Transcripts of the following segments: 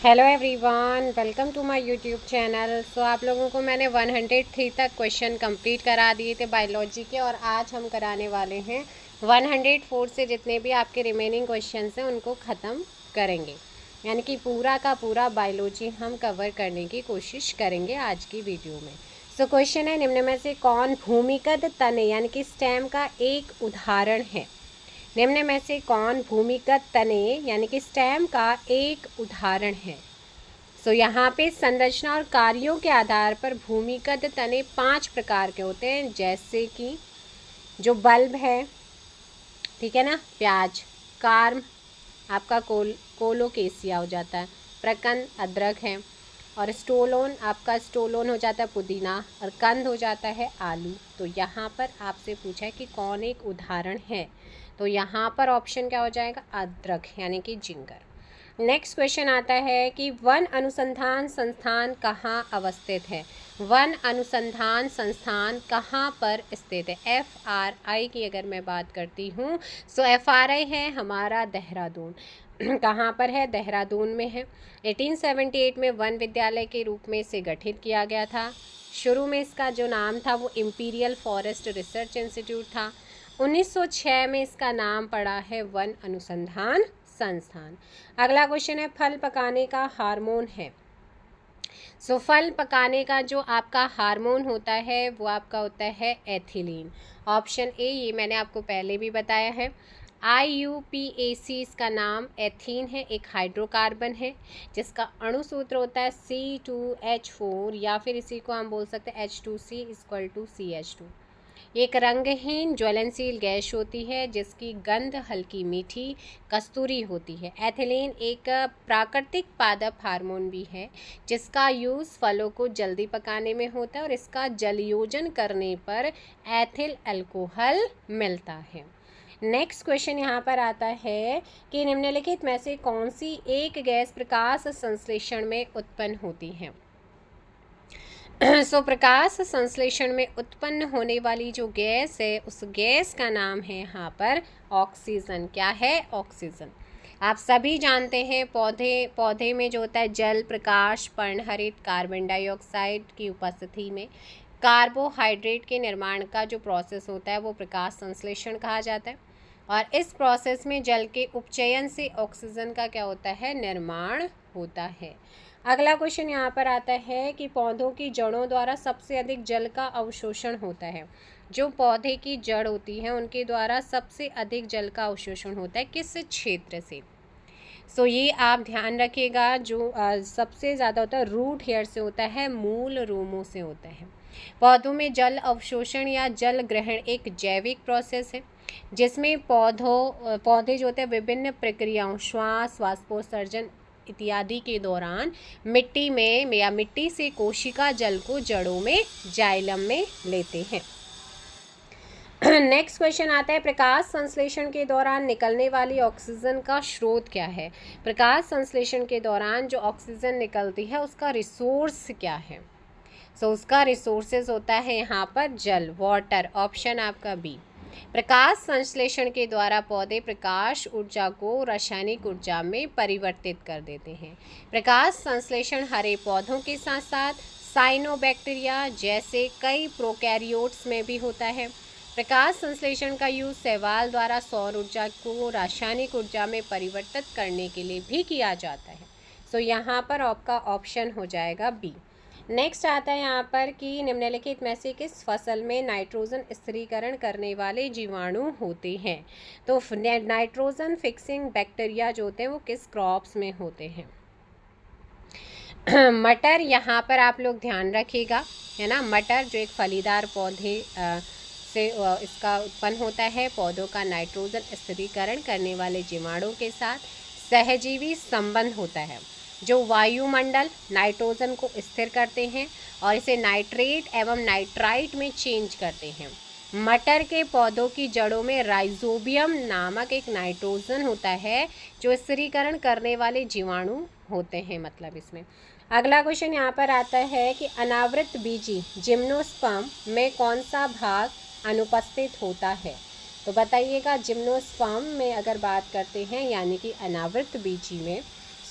Hello everyone, welcome to my YouTube channel. So आप लोगों को मैंने 103 तक क्वेश्चन कंप्लीट करा दिए थे बायोलॉजी के, और आज हम कराने वाले हैं 104 से जितने भी आपके रिमेनिंग क्वेश्चंस हैं उनको ख़त्म करेंगे। यानी कि पूरा का पूरा बायोलॉजी हम कवर करने की कोशिश करेंगे आज की वीडियो में। सो क्वेश्चन है, निम्न में से कौन भूमिगत तने यानी कि स्टेम का एक उदाहरण है। निम्न में से कौन भूमिगत तने यानी कि स्टेम का एक उदाहरण है। सो यहाँ पे संरचना और कार्यों के आधार पर भूमिगत तने 5 प्रकार के होते हैं, जैसे कि जो बल्ब है, ठीक है ना, प्याज, कार्म आपका कोलोकेसिया हो जाता है, प्रकंद अदरक है, और स्टोलोन आपका स्टोलोन हो जाता है पुदीना, और कंद हो जाता है आलू। तो यहाँ पर आपसे पूछा है कि कौन एक उदाहरण है, तो यहाँ पर ऑप्शन क्या हो जाएगा, अदरक यानी कि जिंगर। नेक्स्ट क्वेश्चन आता है कि वन अनुसंधान संस्थान कहाँ अवस्थित है। वन अनुसंधान संस्थान कहाँ पर स्थित है। FRI की अगर मैं बात करती हूँ, सो FRI है हमारा देहरादून। कहाँ पर है, देहरादून में है। 1878 में वन विद्यालय के रूप में इसे गठित किया गया था। शुरू में इसका जो नाम था वो इम्पीरियल फॉरेस्ट रिसर्च इंस्टीट्यूट था। 1906 में इसका नाम पड़ा है वन अनुसंधान संस्थान। अगला क्वेश्चन है, फल पकाने का हार्मोन है। सो फल पकाने का जो आपका हार्मोन होता है वो आपका होता है एथिलीन। ऑप्शन ए, ये मैंने आपको पहले भी बताया है। IUPAC इसका नाम एथीन है, एक हाइड्रोकार्बन है जिसका अणु सूत्र होता है C2H4, या फिर इसी को हम बोल सकते हैं H2C = CH2। एक रंगहीन ज्वलनशील गैस होती है जिसकी गंध हल्की मीठी कस्तूरी होती है। एथिलीन एक प्राकृतिक पादप हार्मोन भी है जिसका यूज़ फलों को जल्दी पकाने में होता है, और इसका जलयोजन करने पर एथिल अल्कोहल मिलता है। नेक्स्ट क्वेश्चन यहाँ पर आता है कि निम्नलिखित में से कौन सी एक गैस प्रकाश संश्लेषण में उत्पन्न होती है। सो प्रकाश संश्लेषण में उत्पन्न होने वाली जो गैस है उस गैस का नाम है यहाँ पर ऑक्सीजन। क्या है, ऑक्सीजन। आप सभी जानते हैं पौधे में जो होता है जल, प्रकाश, पर्णहरित, कार्बन डाइऑक्साइड की उपस्थिति में कार्बोहाइड्रेट के निर्माण का जो प्रोसेस होता है वो प्रकाश संश्लेषण कहा जाता है, और इस प्रोसेस में जल के उपचयन से ऑक्सीजन का क्या होता है, निर्माण होता है। अगला क्वेश्चन यहाँ पर आता है कि पौधों की जड़ों द्वारा सबसे अधिक जल का अवशोषण होता है। जो पौधे की जड़ होती है उनके द्वारा सबसे अधिक जल का अवशोषण होता है, किस क्षेत्र से। सो ये आप ध्यान रखिएगा, जो सबसे ज़्यादा होता है रूट हेयर से होता है, मूल रोमों से होता है। पौधों में जल अवशोषण या जल ग्रहण एक जैविक प्रोसेस है जिसमें पौधे जो होते हैं विभिन्न प्रक्रियाओं, श्वास, वाष्पोत्सर्जन इत्यादि के दौरान मिट्टी में या मिट्टी से कोशिका जल को जड़ों में जाइलम में लेते हैं। नेक्स्ट क्वेश्चन आता है, प्रकाश संश्लेषण के दौरान निकलने वाली ऑक्सीजन का स्रोत क्या है। प्रकाश संश्लेषण के दौरान जो ऑक्सीजन निकलती है उसका रिसोर्स क्या है। सो उसका रिसोर्सेज होता है यहाँ पर जल, वाटर। ऑप्शन आपका बी। प्रकाश संश्लेषण के द्वारा पौधे प्रकाश ऊर्जा को रासायनिक ऊर्जा में परिवर्तित कर देते हैं। प्रकाश संश्लेषण हरे पौधों के साथ साथ साइनोबैक्टीरिया जैसे कई प्रोकैरियोट्स में भी होता है। प्रकाश संश्लेषण का यूज शैवाल द्वारा सौर ऊर्जा को रासायनिक ऊर्जा में परिवर्तित करने के लिए भी किया जाता है। सो यहाँ पर आपका ऑप्शन हो जाएगा बी। नेक्स्ट आता है यहाँ पर कि निम्नलिखित में से किस फसल में नाइट्रोजन स्थिरीकरण करने वाले जीवाणु होते हैं। तो नाइट्रोजन फिक्सिंग बैक्टीरिया जो होते हैं वो किस क्रॉप्स में होते हैं। मटर यहाँ पर आप लोग ध्यान रखिएगा, है ना। मटर जो एक फलीदार पौधे से इसका उत्पन्न होता है। पौधों का नाइट्रोजन स्थिरीकरण करने वाले जीवाणु के साथ सहजीवी संबंध होता है जो वायुमंडल नाइट्रोजन को स्थिर करते हैं और इसे नाइट्रेट एवं नाइट्राइट में चेंज करते हैं। मटर के पौधों की जड़ों में राइजोबियम नामक एक नाइट्रोजन होता है जो स्थिरीकरण करने वाले जीवाणु होते हैं, मतलब इसमें। अगला क्वेश्चन यहाँ पर आता है कि अनावृत बीजी जिम्नोस्पर्म में कौन सा भाग अनुपस्थित होता है। तो बताइएगा, जिम्नोस्पर्म में अगर बात करते हैं यानी कि अनावृत बीजी में,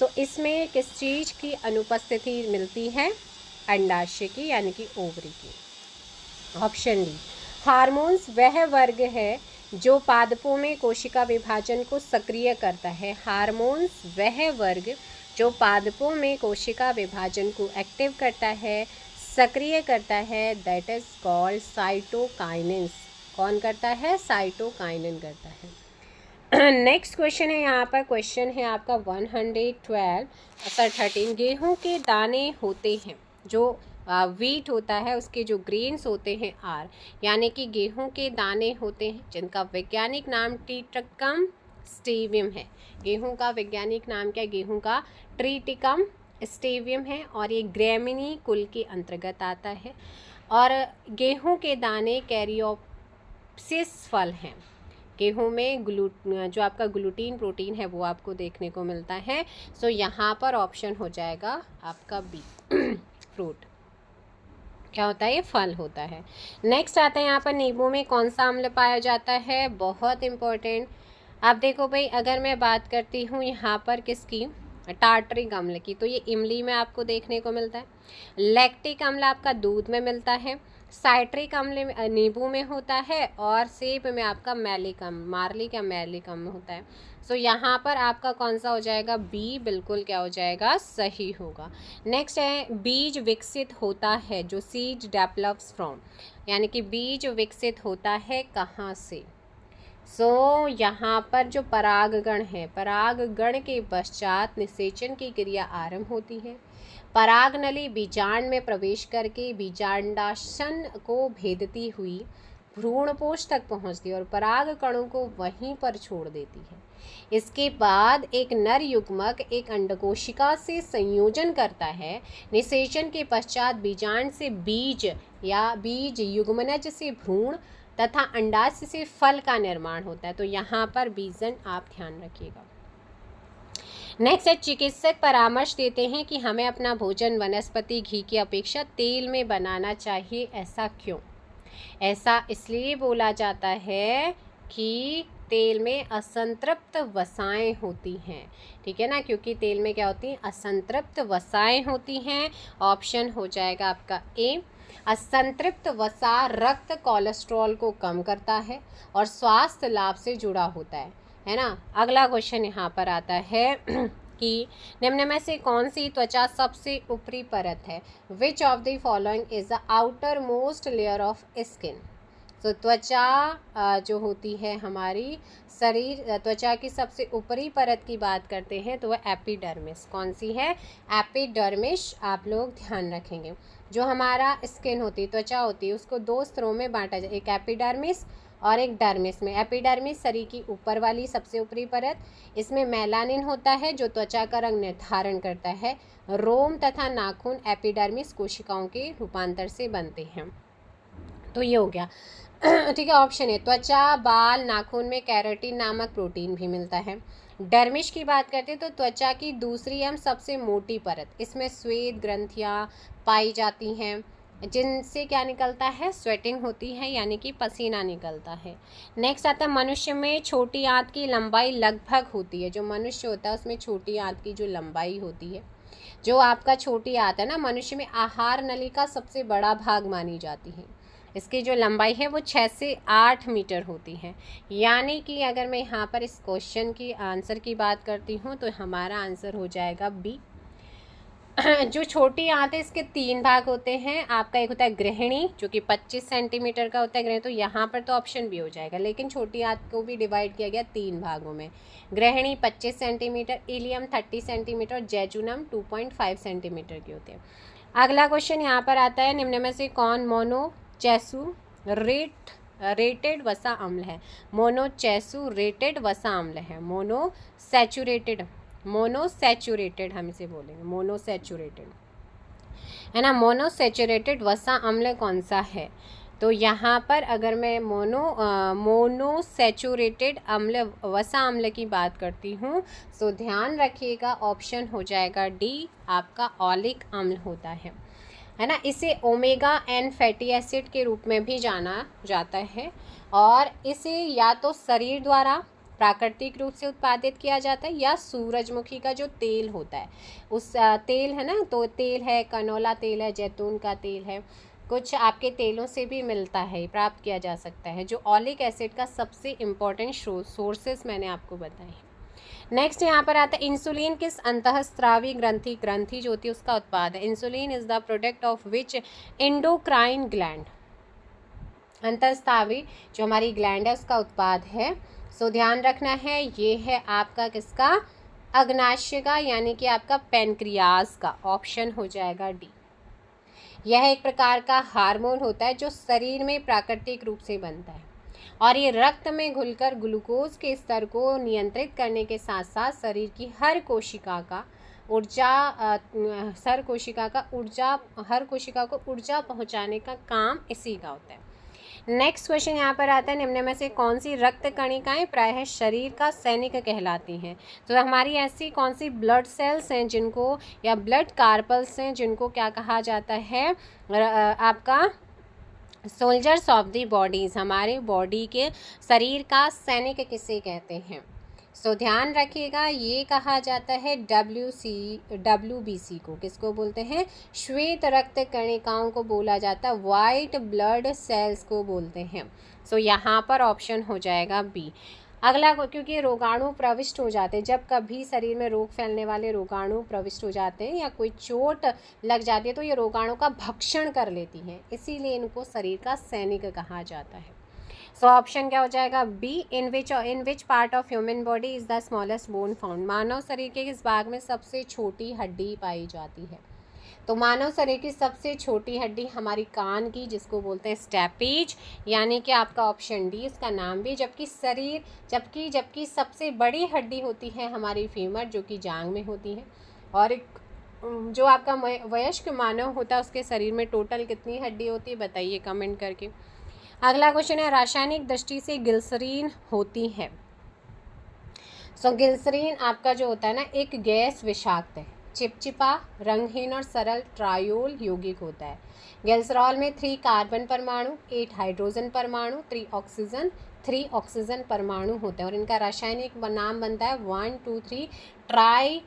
सो इसमें किस चीज़ की अनुपस्थिति मिलती है? अंडाशय की, यानी कि ओवरी की। ऑप्शन डी, हार्मोन्स वह वर्ग है जो पादपों में कोशिका विभाजन को सक्रिय करता है। हार्मोन्स वह वर्ग जो पादपों में कोशिका विभाजन को एक्टिव करता है, सक्रिय करता है, दैट इज कॉल्ड साइटोकाइनेंस। कौन करता है? साइटोकाइनेन करता है। नेक्स्ट क्वेश्चन है, यहाँ पर क्वेश्चन है आपका 112 आंसर 13। गेहूं के दाने होते हैं जो वीट होता है, उसके जो ग्रेन्स होते हैं आर, यानी कि गेहूं के दाने होते हैं जिनका वैज्ञानिक नाम ट्रिटिकम स्टेवियम है। गेहूं का वैज्ञानिक नाम क्या है? गेहूं का ट्रिटिकम स्टेवियम है और ये ग्रैमिनी कुल के अंतर्गत आता है। और गेहूं के दाने कैरियोप्सिस फल हैं। गेहूं में जो आपका ग्लूटीन प्रोटीन है वो आपको देखने को मिलता है। सो यहाँ पर ऑप्शन हो जाएगा आपका बी फ्रूट। क्या होता है? ये फल होता है। नेक्स्ट आता है यहाँ पर नींबू में कौन सा अम्ल पाया जाता है? बहुत इम्पोर्टेंट। अब देखो भाई, अगर मैं बात करती हूँ यहाँ पर किसकी, टार्टरिक अम्ल की, तो ये इमली में आपको देखने को मिलता है। लैक्टिक अम्ल आपका दूध में मिलता है। साइट्रिक अम्ल नींबू में होता है और सेब में आपका मैलिक अम्ल, मार्लिक या मैलिक अम्ल होता है। सो यहाँ पर आपका कौन सा हो जाएगा? बी बिल्कुल क्या हो जाएगा? सही होगा। नेक्स्ट है, बीज विकसित होता है, जो सीड डेवलप्स फ्रॉम, यानी कि बीज विकसित होता है कहाँ से? सो यहाँ पर जो परागगण है, परागगण के पश्चात निषेचन की क्रिया आरंभ होती है। परागनली बीजांड में प्रवेश करके बीजांडासन को भेदती हुई भ्रूणपोष तक पहुँचती है और पराग कणों को वहीं पर छोड़ देती है। इसके बाद एक नर युग्मक एक अंडकोशिका से संयोजन करता है। निषेचन के पश्चात बीजांड से बीज या बीज युग्मनज से भ्रूण तथा अंडाशय से फल का निर्माण होता है। तो यहाँ पर बीजन आप ध्यान रखिएगा। नेक्स्ट है, चिकित्सक परामर्श देते हैं कि हमें अपना भोजन वनस्पति घी की अपेक्षा तेल में बनाना चाहिए। ऐसा क्यों? ऐसा इसलिए बोला जाता है कि तेल में असंतृप्त वसाएं होती हैं, ठीक है ना, क्योंकि तेल में क्या होती हैं? असंतृप्त वसाएं होती हैं। ऑप्शन हो जाएगा आपका ए। असंतृप्त वसा रक्त कोलेस्ट्रॉल को कम करता है और स्वास्थ्य लाभ से जुड़ा होता है ना। अगला क्वेश्चन यहाँ पर आता है कि निम्न में से कौन सी त्वचा सबसे ऊपरी परत है? Which of the following is the outer most layer of skin? तो त्वचा जो होती है हमारी शरीर, त्वचा की सबसे ऊपरी परत की बात करते हैं तो वह एपिडर्मिस। कौन सी है? एपिडर्मिस। आप लोग ध्यान रखेंगे। जो हमारा स्किन होती है, त्वचा होती है, उसको दो स्तरों में बांटा जाए, एक एपिडर्मिस और एक डर्मिस में। एपिडर्मिस शरीर की ऊपर वाली सबसे ऊपरी परत, इसमें मेलानिन होता है जो त्वचा का रंग निर्धारण करता है। रोम तथा नाखून एपिडर्मिस कोशिकाओं के रूपांतर से बनते हैं। तो ये हो गया, ठीक है। ऑप्शन है, त्वचा, बाल, नाखून में केराटिन नामक प्रोटीन भी मिलता है। डर्मिश की बात करते हैं तो त्वचा की दूसरी एवं सबसे मोटी परत, इसमें श्वेत ग्रंथियां पाई जाती हैं जिनसे क्या निकलता है? स्वेटिंग होती है, यानी कि पसीना निकलता है। नेक्स्ट आता है, मनुष्य में छोटी आंत की लंबाई लगभग होती है। जो मनुष्य होता है उसमें छोटी आंत की जो लंबाई होती है, जो आपका छोटी आंत है ना, मनुष्य में आहार नली का सबसे बड़ा भाग मानी जाती है। इसकी जो लंबाई है वो 6 से 8 मीटर होती है। यानी कि अगर मैं यहाँ पर इस क्वेश्चन की आंसर की बात करती हूँ तो हमारा आंसर हो जाएगा बी। जो छोटी आंत है इसके 3 भाग होते हैं। आपका एक होता है गृहिणी जो कि 25 सेंटीमीटर का होता है गृहिणी, तो यहाँ पर तो ऑप्शन भी हो जाएगा, लेकिन छोटी आंत को भी डिवाइड किया गया 3 भागों में। गृहिणी 25 सेंटीमीटर, इलियम 30 सेंटीमीटर, जैजुनम 2.5 सेंटीमीटर के होते हैं। अगला क्वेश्चन यहाँ पर आता है, निम्न में से कौन मोनोसैचुरेटेड वसा अम्ल है? मोनोसैचुरेटेड वसा अम्ल है। मोनोसैचुरेटेड हम इसे बोलेंगे, मोनोसैचुरेटेड है ना। मोनोसैचुरेटेड वसा अम्ल कौन सा है? तो यहाँ पर अगर मैं मोनोसैचुरेटेड अम्ल वसा अम्ल की बात करती हूँ तो ध्यान रखिएगा, ऑप्शन हो जाएगा डी, आपका ऑलिक अम्ल होता है ना। इसे ओमेगा एन फैटी एसिड के रूप में भी जाना जाता है और इसे या तो शरीर द्वारा प्राकृतिक रूप से उत्पादित किया जाता है या सूरजमुखी का जो तेल होता है उस तेल है ना, तो तेल है, कनोला तेल है, जैतून का तेल है, कुछ आपके तेलों से भी मिलता है, प्राप्त किया जा सकता है, जो ऑलिक एसिड का सबसे इम्पॉर्टेंट सोर्सेस मैंने आपको बताए। नेक्स्ट यहाँ पर आता है इंसुलिन किस अंतःस्रावी ग्रंथि जो होती है उसका उत्पाद है। Insulin is the product of which endocrine gland, अंतःस्रावी जो हमारी ग्लैंड है उसका उत्पाद है। सो ध्यान रखना है, ये है आपका किसका, अग्नाशय का, यानी कि आपका पेनक्रियाज का, ऑप्शन हो जाएगा डी। यह एक प्रकार का हार्मोन होता है जो शरीर में प्राकृतिक रूप से बनता है और ये रक्त में घुलकर ग्लूकोज के स्तर को नियंत्रित करने के साथ साथ शरीर की हर कोशिका को ऊर्जा पहुंचाने का काम इसी का होता है। नेक्स्ट क्वेश्चन यहाँ पर आता है, निम्न में से कौन सी रक्त कणिकाएं प्रायः शरीर का सैनिक कहलाती हैं। तो हमारी ऐसी कौन सी ब्लड सेल्स हैं जिनको, या ब्लड कार्पल्स हैं जिनको क्या कहा जाता है, आपका सोल्जर्स ऑफ द बॉडीज़, हमारे बॉडी के शरीर का सैनिक किसे कहते हैं। सो ध्यान रखिएगा, ये कहा जाता है WBC को, किसको बोलते हैं, श्वेत रक्त कणिकाओं को बोला जाता है, वाइट ब्लड सेल्स को बोलते हैं। सो यहाँ पर ऑप्शन हो जाएगा बी। अगला, क्योंकि रोगाणु प्रविष्ट हो जाते हैं, जब कभी शरीर में रोग फैलने वाले रोगाणु प्रविष्ट हो जाते हैं या कोई चोट लग जाती है तो ये रोगाणु का भक्षण कर लेती हैं, इसीलिए इनको शरीर का सैनिक कहा जाता है। सो ऑप्शन क्या हो जाएगा B. In which part of human body is the smallest bone found, मानव शरीर के किस भाग में सबसे छोटी हड्डी पाई जाती है। तो मानव शरीर की सबसे छोटी हड्डी हमारी कान की, जिसको बोलते हैं स्टैपेज, यानी कि आपका ऑप्शन डी इसका नाम भी। जबकि सबसे बड़ी हड्डी होती है हमारी फीमर, जो कि जांग में होती है। और एक जो आपका वयस्क मानव होता है उसके शरीर में टोटल कितनी हड्डी होती है, बताइए कमेंट करके। अगला क्वेश्चन है, रासायनिक दृष्टि से ग्लिसरीन होती है। सो ग्लिसरीन आपका जो होता है ना, एक गैस विषाक्त है, चिपचिपा, रंगहीन और सरल ट्रायोल यौगिक होता है। ग्लिसरॉल में 3 कार्बन परमाणु, 8 हाइड्रोजन परमाणु, 3 ऑक्सीजन परमाणु होते हैं और इनका रासायनिक नाम बनता है 1 2 3 ट्राई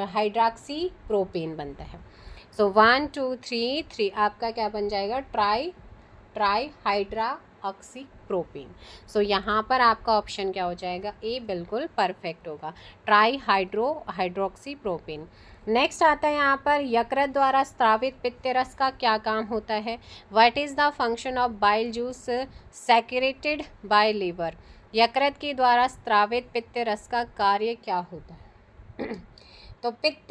हाइड्रॉक्सी प्रोपेन बनता है। सो 1 2 3 3 आपका क्या बन जाएगा, ट्राई हाइड्रॉक्सी प्रोपेन। सो यहाँ पर आपका ऑप्शन क्या हो जाएगा, ए बिल्कुल परफेक्ट होगा, ट्राई हाइड्रोक्सी प्रोपेन। नेक्स्ट आता है यहाँ पर, यकृत द्वारा स्रावित पित्त रस का क्या काम होता है। What is the function of bile juice secreted bye liver, यकृत के द्वारा स्रावित पित्त रस का कार्य क्या होता है। तो पित्त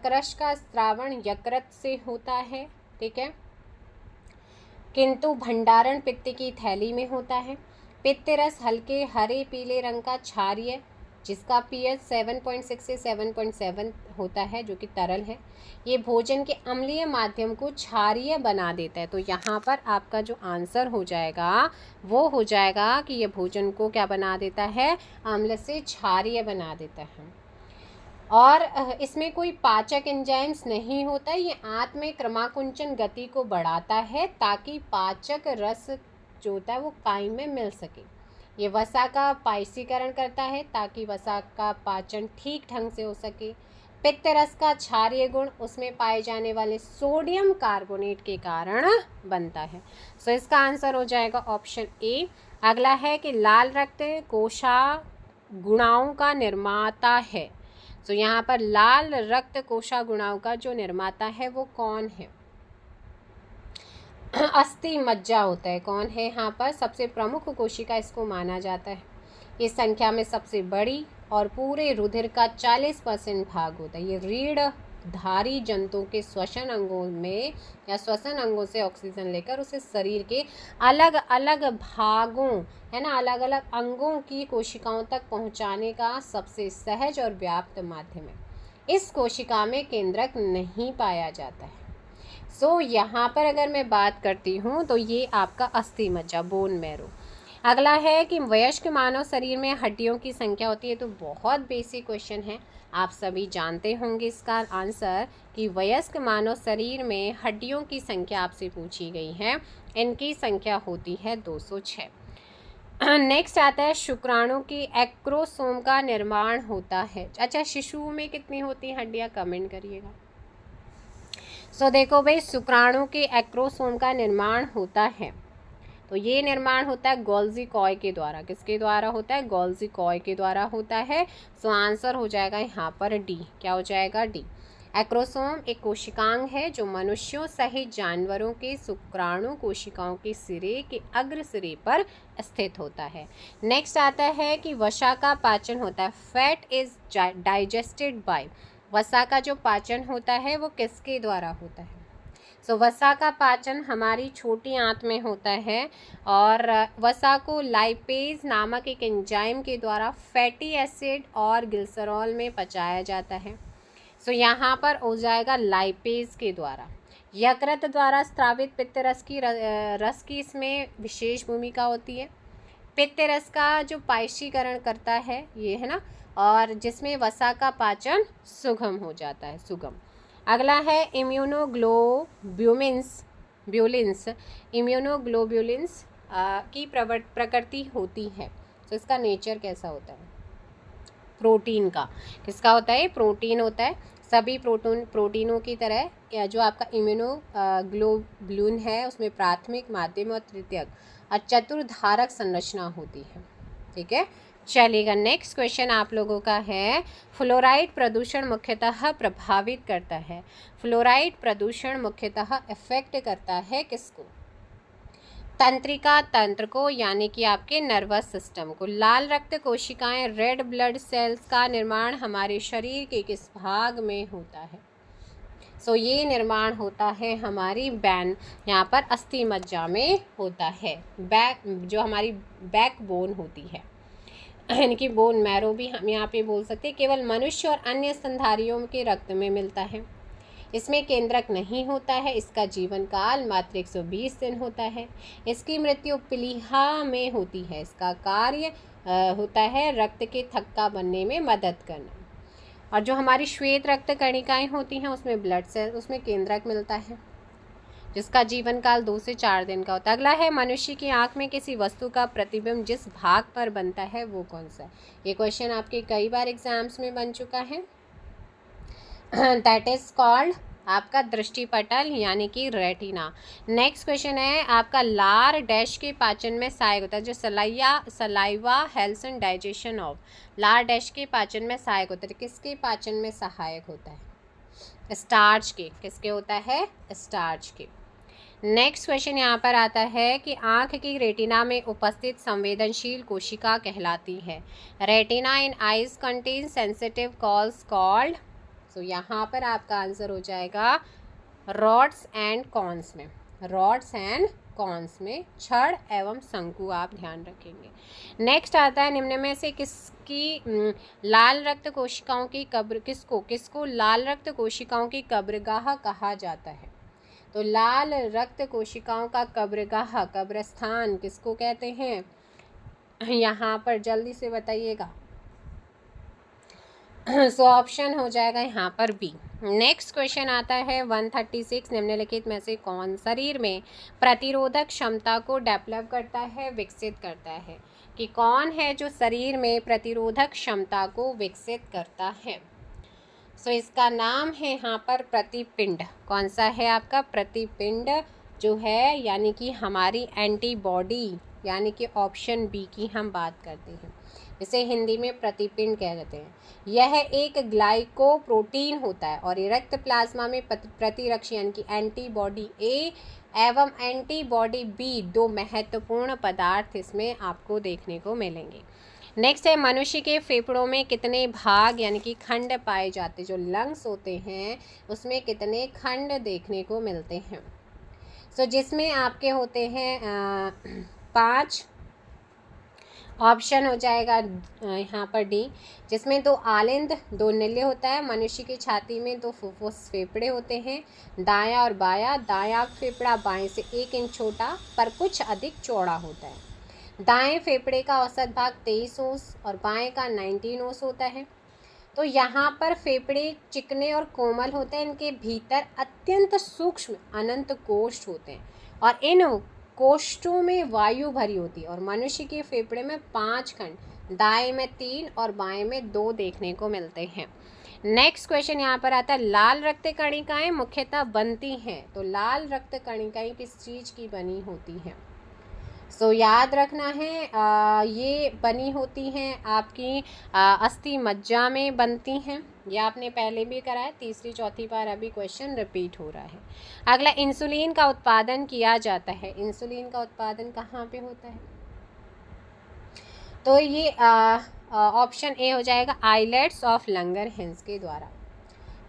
रस का स्रावण यकृत से होता है, ठीक है, किंतु भंडारण पित्त की थैली में होता है। पित्त रस हल्के हरे पीले रंग का क्षारीय, जिसका pH 7.6 से 7.7 होता है, जो कि तरल है। ये भोजन के अम्लीय माध्यम को क्षारीय बना देता है। तो यहाँ पर आपका जो आंसर हो जाएगा वो हो जाएगा कि ये भोजन को क्या बना देता है, अम्ल से क्षारीय बना देता है। और इसमें कोई पाचक एंजाइम्स नहीं होता, ये आंत में क्रमाकुंचन गति को बढ़ाता है ताकि पाचक रस जो होता है वो काई में मिल सके। ये वसा का पायसीकरण करता है ताकि वसा का पाचन ठीक ढंग से हो सके। पित्त रस का क्षारीय गुण उसमें पाए जाने वाले सोडियम कार्बोनेट के कारण बनता है। सो इसका आंसर हो जाएगा ऑप्शन ए। अगला है कि लाल रक्त कोशागुणाओं का निर्माता है। तो यहाँ पर लाल रक्त कोशागुणाओं का जो निर्माता है वो कौन है, अस्थि मज्जा होता है। कौन है यहाँ पर सबसे प्रमुख कोशिका इसको माना जाता है। ये संख्या में सबसे बड़ी और पूरे रुधिर का 40% भाग होता है। ये रीढ़ धारी जंतु के श्वसन अंगों में या श्वसन अंगों से ऑक्सीजन लेकर उसे शरीर के अलग अलग भागों, है ना, अलग अलग अंगों की कोशिकाओं तक पहुंचाने का सबसे सहज और व्याप्त माध्यम है। इस कोशिका में केंद्रक नहीं पाया जाता है। सो यहाँ पर अगर मैं बात करती हूँ तो ये आपका अस्थि मज्जा, बोन मैरो। अगला है कि वयस्क मानव शरीर में हड्डियों की संख्या होती है। तो बहुत बेसिक क्वेश्चन है, आप सभी जानते होंगे इसका आंसर कि वयस्क मानव शरीर में हड्डियों की संख्या आपसे पूछी गई है। इनकी संख्या होती है 206। नेक्स्ट आता है शुक्राणु की एक्रोसोम का निर्माण होता है। अच्छा, शिशुओं में कितनी होती हैं हड्डियाँ, कमेंट करिएगा। सो देखो भाई, शुक्राणु के एक्रोसोम का निर्माण होता है, तो ये निर्माण होता है गोल्जी कॉय के द्वारा। किसके द्वारा होता है? गोल्जी कॉय के द्वारा होता है। सो आंसर हो जाएगा यहाँ पर डी। क्या हो जाएगा? डी। एक्रोसोम एक कोशिकांग है जो मनुष्यों सहित जानवरों के शुक्राणु कोशिकाओं के सिरे के अग्र सिरे पर स्थित होता है। नेक्स्ट आता है कि वसा का पाचन होता है। Fat is digested by. वसा का जो पाचन होता है वो किसके द्वारा होता है? सो वसा का पाचन हमारी छोटी आंत में होता है और वसा को लाइपेज नामक एक एंजाइम के द्वारा फैटी एसिड और ग्लिसरॉल में पचाया जाता है। सो यहाँ पर हो जाएगा लाइपेज के द्वारा। यकृत द्वारा स्रावित पित्त रस की इसमें विशेष भूमिका होती है। पित्त रस का जो पायशीकरण करता है ये है ना, और जिसमें वसा का पाचन सुगम हो जाता है, सुगम। अगला है इम्यूनोग्लोब्यूलिन्स। इम्यूनोग्लोब्यूलिन्स की प्रकृति होती है, तो इसका नेचर कैसा होता है? प्रोटीन का। किसका होता है? प्रोटीन होता है। सभी प्रोटीनों की तरह या जो आपका इम्यूनोग्लोब्यूलिन है उसमें प्राथमिक, माध्यमिक और तृतीयक और चतुर्धारक संरचना होती है। ठीक है, चलिएगा। नेक्स्ट क्वेश्चन आप लोगों का है, फ्लोराइड प्रदूषण मुख्यतः प्रभावित करता है। फ्लोराइड प्रदूषण मुख्यतः इफेक्ट करता है किसको? तंत्रिका तंत्र को, यानी कि आपके नर्वस सिस्टम को। लाल रक्त कोशिकाएं, रेड ब्लड सेल्स का निर्माण हमारे शरीर के किस भाग में होता है? सो ये निर्माण होता है हमारी यहाँ पर अस्थि मज्जा में होता है। जो हमारी बैकबोन होती है, यानी कि बोन मैरो भी हम यहाँ पे बोल सकते हैं, केवल मनुष्य और अन्य स्तनधारियों के रक्त में मिलता है। इसमें केंद्रक नहीं होता है। इसका जीवन काल मात्र 120 दिन होता है। इसकी मृत्यु प्लीहा में होती है। इसका कार्य होता है रक्त के थक्का बनने में मदद करना। और जो हमारी श्वेत रक्त कणिकाएं होती हैं उसमें ब्लड सेल, उसमें केंद्रक मिलता है, जिसका जीवन काल 2 से 4 दिन का होता है। अगला है, मनुष्य की आंख में किसी वस्तु का प्रतिबिंब जिस भाग पर बनता है वो कौन सा है? ये क्वेश्चन आपके कई बार एग्जाम्स में बन चुका है। दैट इज कॉल्ड आपका दृष्टिपटल, यानी कि रेटिना। नेक्स्ट क्वेश्चन है आपका, लार डैश के पाचन में सहायक होता है। जो saliva helps in digestion of. लार डैश के पाचन में सहायक होता है। किसके पाचन में सहायक होता है? स्टार्च के। किसके होता है? स्टार्च के। नेक्स्ट क्वेश्चन यहाँ पर आता है कि आँख की रेटिना में उपस्थित संवेदनशील कोशिका कहलाती है। Retina in eyes contain sensitive cells called. So यहाँ पर आपका आंसर हो जाएगा रॉड्स एंड कॉन्स में। रॉड्स एंड कॉन्स में छड़ एवं शंकु आप ध्यान रखेंगे। नेक्स्ट आता है, निम्न में से किसकी लाल रक्त कोशिकाओं की कब्र, किसको लाल रक्त कोशिकाओं की कब्रगाह कहा जाता है? तो लाल रक्त कोशिकाओं का कब्रगाह, कब्रस्थान किसको कहते हैं? यहाँ पर जल्दी से बताइएगा। सो ऑप्शन हो जाएगा यहाँ पर बी। नेक्स्ट क्वेश्चन आता है 136, निम्नलिखित में से कौन शरीर में प्रतिरोधक क्षमता को डेवलप करता है, विकसित करता है? कि कौन है जो शरीर में प्रतिरोधक क्षमता को विकसित करता है? सो इसका नाम है यहाँ पर प्रतिपिंड। कौन सा है आपका? प्रतिपिंड जो है, यानी कि हमारी एंटीबॉडी, यानी कि ऑप्शन बी की हम बात करते हैं, इसे हिंदी में प्रतिपिंड कहते हैं। यह एक ग्लाइकोप्रोटीन होता है और ये रक्त प्लाज्मा में प्रतिरक्षी, यानी कि एंटीबॉडी ए एवं एंटीबॉडी बी, 2 महत्वपूर्ण पदार्थ इसमें आपको देखने को मिलेंगे। नेक्स्ट है, मनुष्य के फेफड़ों में कितने भाग, यानी कि खंड पाए जाते? जो लंग्स होते हैं उसमें कितने खंड देखने को मिलते हैं? सो जिसमें आपके होते हैं 5। ऑप्शन हो जाएगा यहाँ पर डी, जिसमें 2 आलिंद, 2 निल्य होता है। मनुष्य की छाती में 2 फुफ्फुस फेफड़े होते हैं, दायां और बायां। दायां फेफड़ा बाएं से 1 इंच छोटा पर कुछ अधिक चौड़ा होता है। दाएं फेफड़े का औसत भाग 23 ओस और बाएं का 19 ओस होता है। तो यहाँ पर फेफड़े चिकने और कोमल होते हैं। इनके भीतर अत्यंत सूक्ष्म अनंत कोष्ठ होते हैं और इन कोष्ठों में वायु भरी होती है और मनुष्य के फेफड़े में 5 खंड, दाएं में 3 और बाएं में 2 देखने को मिलते हैं। नेक्स्ट क्वेश्चन यहाँ पर आता है, लाल रक्त कणिकाएं मुख्यतः बनती हैं। तो लाल रक्त कणिकाएं किस चीज़ की बनी होती हैं? सो याद रखना है, ये बनी होती हैं आपकी अस्थि मज्जा में बनती हैं। ये आपने पहले भी करा है, तीसरी चौथी बार अभी क्वेश्चन रिपीट हो रहा है। अगला, इंसुलिन का उत्पादन किया जाता है। इंसुलिन का उत्पादन कहाँ पे होता है? तो ये ऑप्शन ए हो जाएगा, आइलेट्स ऑफ लंगरहैंस के द्वारा,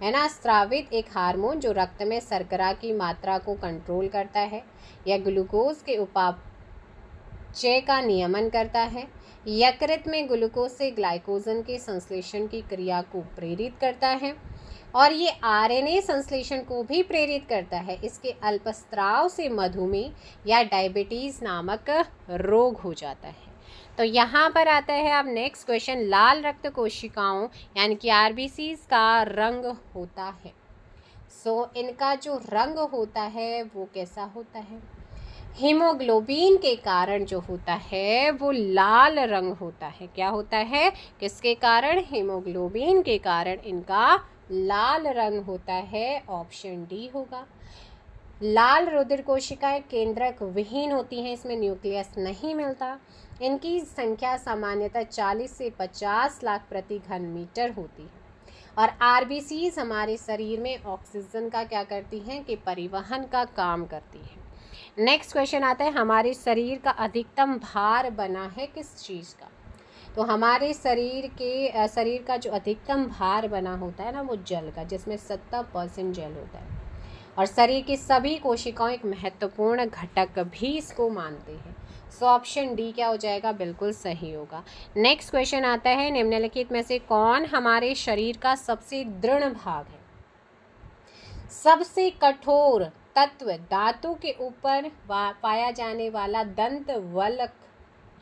है ना। स्रावित एक हार्मोन जो रक्त में शर्करा की मात्रा को कंट्रोल करता है या ग्लूकोज के उपापचय का नियमन करता है। यकृत में ग्लूकोज से ग्लाइकोजन के संश्लेषण की क्रिया को प्रेरित करता है और ये आरएनए संश्लेषण को भी प्रेरित करता है। इसके अल्पस्राव से मधुमेह या डायबिटीज़ नामक रोग हो जाता है। तो यहाँ पर आता है अब नेक्स्ट क्वेश्चन, लाल रक्त कोशिकाओं यानी कि आरबीसीज का रंग होता है। सो इनका जो रंग होता है वो कैसा होता है? हीमोग्लोबिन के कारण जो होता है वो लाल रंग होता है। क्या होता है? किसके कारण? हीमोग्लोबिन के कारण इनका लाल रंग होता है। ऑप्शन डी होगा। लाल रुधिर कोशिकाएं केंद्रक विहीन होती हैं, इसमें न्यूक्लियस नहीं मिलता। इनकी संख्या सामान्यतः 40 से 50 लाख प्रति घन मीटर होती है और आरबीसीज हमारे शरीर में ऑक्सीजन का क्या करती हैं कि परिवहन का काम करती है। नेक्स्ट क्वेश्चन आता है, हमारे शरीर का अधिकतम भार बना है किस चीज़ का? तो हमारे शरीर का जो अधिकतम भार बना होता है ना वो जल का, जिसमें 70% जल होता है और शरीर की सभी कोशिकाओं एक महत्वपूर्ण घटक भी इसको मानते हैं। सो ऑप्शन डी क्या हो जाएगा? बिल्कुल सही होगा। नेक्स्ट क्वेश्चन आता है, निम्नलिखित में से कौन हमारे शरीर का सबसे दृढ़ भाग है? सबसे कठोर तत्व धातु के ऊपर पाया जाने वाला दंत वल्क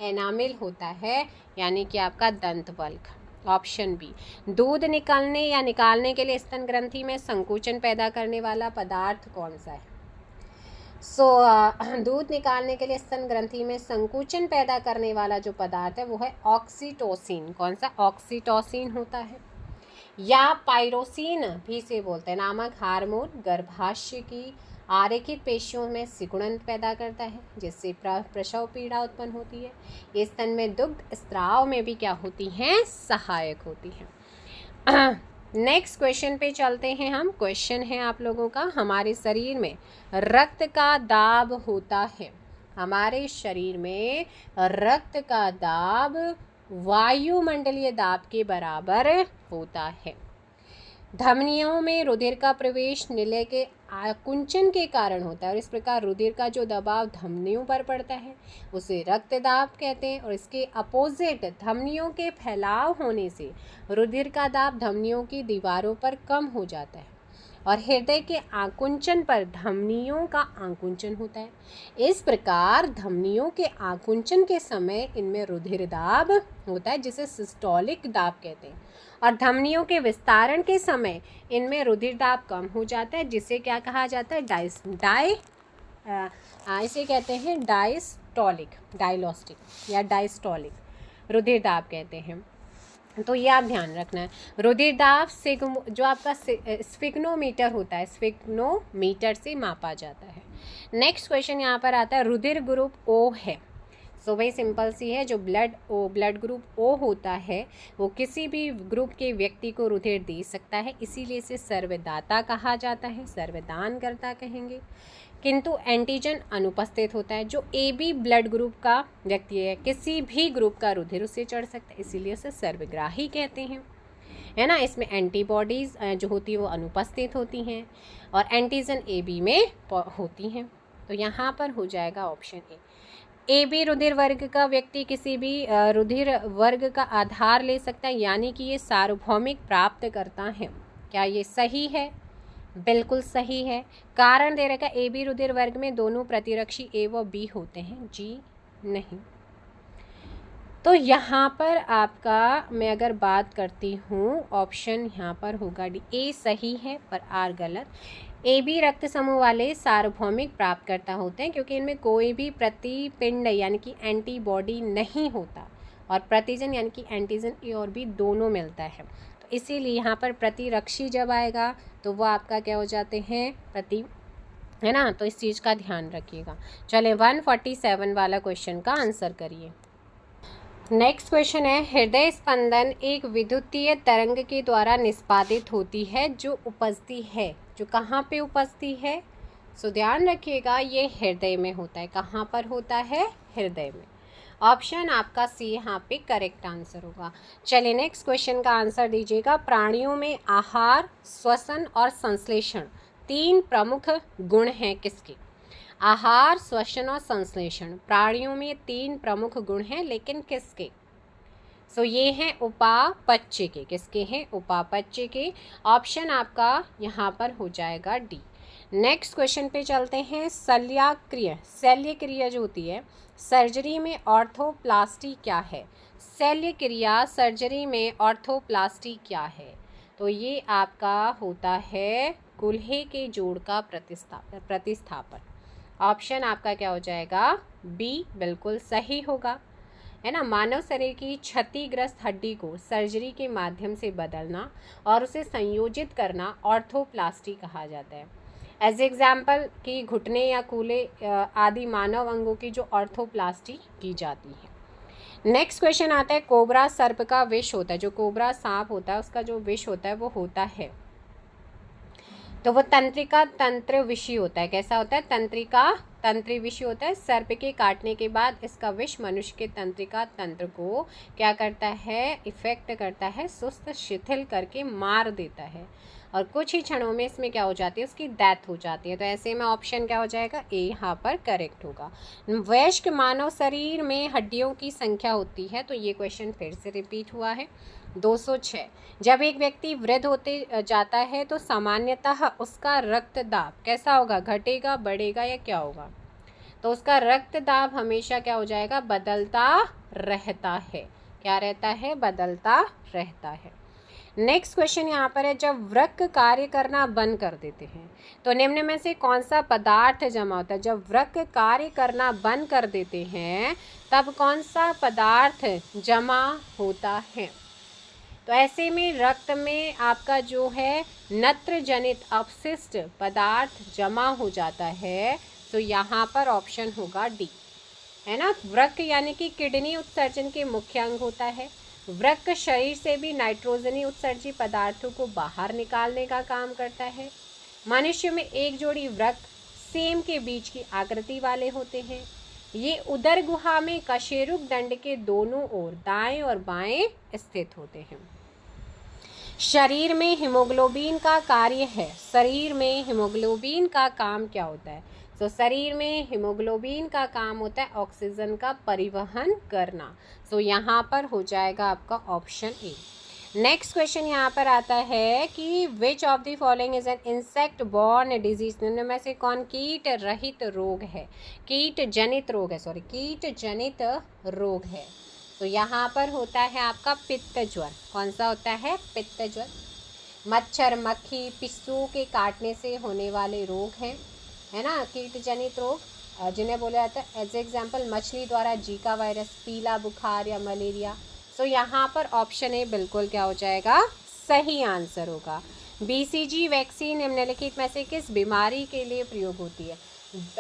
एनामिल होता है, यानी कि आपका दंत वल्क। Option B. दूध निकालने या निकालने के लिए स्तन ग्रंथि में संकुचन पैदा करने वाला पदार्थ कौन सा है? दूध निकालने के लिए स्तन ग्रंथि में संकुचन पैदा करने वाला जो पदार्थ है वो है ऑक्सीटोसिन। कौन सा? ऑक्सीटोसिन होता है या पायरोसिन भी से बोलते हैं, नामक हार्मोन गर्भाशय की आरेखित पेशियों में सिकुड़न पैदा करता है जिससे प्रसव पीड़ा उत्पन्न होती है। ये स्तन में दुग्ध स्राव में भी क्या होती हैं? सहायक होती हैं। नेक्स्ट क्वेश्चन पे चलते हैं हम। क्वेश्चन है आप लोगों का, हमारे शरीर में रक्त का दाब होता है। हमारे शरीर में रक्त का दाब वायुमंडलीय दाब के बराबर होता है। धमनियों में रुधिर का प्रवेश निलय के आकुंचन के कारण होता है और इस प्रकार रुधिर का जो दबाव धमनियों पर पड़ता है उसे रक्त दाब कहते हैं और इसके अपोजिट धमनियों के फैलाव होने से रुधिर का दाब धमनियों की दीवारों पर कम हो जाता है और हृदय के आकुंचन पर धमनियों का आकुंचन होता है। इस प्रकार धमनियों के आकुंचन के समय इनमें रुधिर दाब होता है जिसे सिस्टोलिक दाब कहते हैं और धमनियों के विस्तारण के समय इनमें रुधिर दाब कम हो जाता है जिसे क्या कहा जाता है? इसे कहते हैं डायस्टोलिक या डायस्टोलिक रुधिर दाब कहते हैं। तो ये आप ध्यान रखना है। रुधिर दाब जो आपका स्फिग्नोमीटर होता है, स्फिग्नोमीटर से मापा जाता है। नेक्स्ट क्वेश्चन यहाँ पर आता है, रुधिर ग्रुप ओ है। सो भाई सिंपल सी है, जो ब्लड ग्रुप ओ होता है वो किसी भी ग्रुप के व्यक्ति को रुधिर दे सकता है, इसीलिए इसे सर्वदाता कहा जाता है, सर्वदानकर्ता कहेंगे। किंतु एंटीजन अनुपस्थित होता है। जो AB ब्लड ग्रुप का व्यक्ति है किसी भी ग्रुप का रुधिर उसे चढ़ सकता है, इसीलिए उसे सर्वग्राही कहते हैं, है ना। इसमें एंटीबॉडीज़ जो होती है वो अनुपस्थित होती हैं और एंटीजन AB में होती हैं। तो यहाँ पर हो जाएगा ऑप्शन ए। AB रुधिर वर्ग का व्यक्ति किसी भी रुधिर वर्ग का आधार ले सकता है, यानी कि ये सार्वभौमिक प्राप्त करता है। क्या ये सही है? बिल्कुल सही है। कारण दे रखा है AB रुधिर वर्ग में दोनों प्रतिरक्षी A व B होते हैं। जी नहीं। तो यहाँ पर आपका मैं अगर बात करती हूँ, ऑप्शन यहाँ पर होगा डी, ए सही है पर आर गलत। ए बी रक्त समूह वाले सार्वभौमिक प्राप्तकर्ता होते हैं क्योंकि इनमें कोई भी प्रतिपिंड यानी कि एंटीबॉडी नहीं होता, और प्रतिजन यानी कि एंटीजन ए और बी दोनों मिलता है। तो इसीलिए यहाँ पर प्रतिरक्षी जब आएगा तो वो आपका क्या हो जाते हैं, प्रति, है ना। तो इस चीज़ का ध्यान रखिएगा। चलें 147 वाला क्वेश्चन का आंसर करिए। नेक्स्ट क्वेश्चन है, हृदय स्पंदन एक विद्युतीय तरंग के द्वारा निष्पादित होती है जो उपजती है, जो कहाँ पे उपजती है। सो ध्यान रखिएगा, ये हृदय में होता है। कहाँ पर होता है, हृदय में। ऑप्शन आपका सी यहाँ पे करेक्ट आंसर होगा। चलिए नेक्स्ट क्वेश्चन का आंसर दीजिएगा। प्राणियों में आहार, श्वसन और संश्लेषण 3 प्रमुख गुण हैं किसके। आहार, श्वसन और संश्लेषण प्राणियों में 3 प्रमुख गुण हैं, लेकिन किसके। सो ये हैं उपापचय के। किसके हैं, उपापचय के। ऑप्शन आपका यहाँ पर हो जाएगा डी। नेक्स्ट क्वेश्चन पे चलते हैं। शल्य क्रिया जो होती है सर्जरी में ऑर्थोप्लास्टी क्या है। शल्य क्रिया सर्जरी में ऑर्थोप्लास्टी क्या है। तो ये आपका होता है कूल्हे के जोड़ का प्रतिस्थापन। ऑप्शन आपका क्या हो जाएगा, बी बिल्कुल सही होगा, है ना। मानव शरीर की क्षतिग्रस्त हड्डी को सर्जरी के माध्यम से बदलना और उसे संयोजित करना ऑर्थोप्लास्टी कहा जाता है। एज एग्जाम्पल कि घुटने या कूल्हे आदि मानव अंगों की जो ऑर्थोप्लास्टी की जाती है। नेक्स्ट क्वेश्चन आता है, कोबरा सर्प का विष होता है, जो कोबरा सांप होता है उसका जो विष होता है वो होता है, तो वो तंत्रिका तंत्र विषी होता है। कैसा होता है, तंत्रिका तंत्री विषी होता है। सर्प के काटने के बाद इसका विष मनुष्य के तंत्रिका तंत्र को क्या करता है, इफेक्ट करता है, सुस्त शिथिल करके मार देता है, और कुछ ही क्षणों में इसमें क्या हो जाती है, उसकी डेथ हो जाती है। तो ऐसे में ऑप्शन क्या हो जाएगा, ए यहाँ पर करेक्ट होगा। वयस्क मानव शरीर में हड्डियों की संख्या होती है, तो ये क्वेश्चन फिर से रिपीट हुआ है। 206। जब एक व्यक्ति वृद्ध होते जाता है तो सामान्यतः उसका रक्तदाब कैसा होगा, घटेगा, बढ़ेगा या क्या होगा। तो उसका रक्तदाब हमेशा क्या हो जाएगा, बदलता रहता है। क्या रहता है, बदलता रहता है। नेक्स्ट क्वेश्चन यहाँ पर है, जब वृक्क कार्य करना बंद कर देते हैं तो निम्न में से कौन सा पदार्थ जमा होता है। जब वृक्क कार्य करना बंद कर देते हैं तब कौन सा पदार्थ जमा होता है। तो ऐसे में रक्त में आपका जो है नत्र जनित अपशिष्ट पदार्थ जमा हो जाता है। तो यहाँ पर ऑप्शन होगा डी, है ना। वृक्क यानी कि किडनी उत्सर्जन के मुख्य अंग होता है। वृक्क शरीर से भी नाइट्रोजनी उत्सर्जी पदार्थों को बाहर निकालने का काम करता है। मनुष्य में एक जोड़ी वृक्क सेम के बीच की आकृति वाले होते हैं। ये उदर गुहा में कशेरुक दंड के दोनों ओर दाएं और बाएं स्थित होते हैं। शरीर में हीमोग्लोबिन का कार्य है। शरीर में हीमोग्लोबिन का काम क्या होता है। तो शरीर में हीमोग्लोबिन का काम होता है ऑक्सीजन का परिवहन करना। तो यहाँ पर हो जाएगा आपका ऑप्शन ए। नेक्स्ट क्वेश्चन यहाँ पर आता है कि which of the following is an insect borne disease. निम्न में से कौन कीट रहित रोग है, कीट जनित रोग है, कीट जनित रोग है। तो यहाँ पर होता है आपका पित्त ज्वर। कौन सा होता है, पित्त ज्वर। मच्छर, मक्खी, पिस्सू के काटने से होने वाले रोग हैं, है ना, कीट जनित रोग, जिन्हें बोला जाता है एज एग्जाम्पल मछली द्वारा जीका वायरस, पीला बुखार या मलेरिया। तो यहाँ पर ऑप्शन ए बिल्कुल क्या हो जाएगा, सही आंसर होगा। BCG वैक्सीन निम्नलिखित में से किस बीमारी के लिए प्रयोग होती है।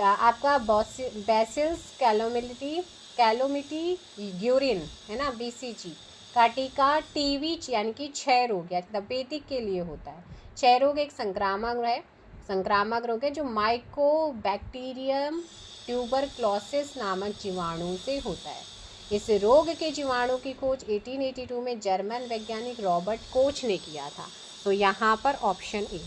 आपका बैसिलस कैलोमिटी यूरिन, है ना, BCG का टीका टीवी यानी कि क्षय रोग या तपेदिक के लिए होता है। क्षय रोग एक संक्रामक रोग है जो माइकोबैक्टीरियम ट्यूबरक्लोसिस नामक जीवाणु से होता है। इस रोग के जीवाणु की खोज 1882 में जर्मन वैज्ञानिक रॉबर्ट कोच ने किया था। तो यहाँ पर ऑप्शन ए।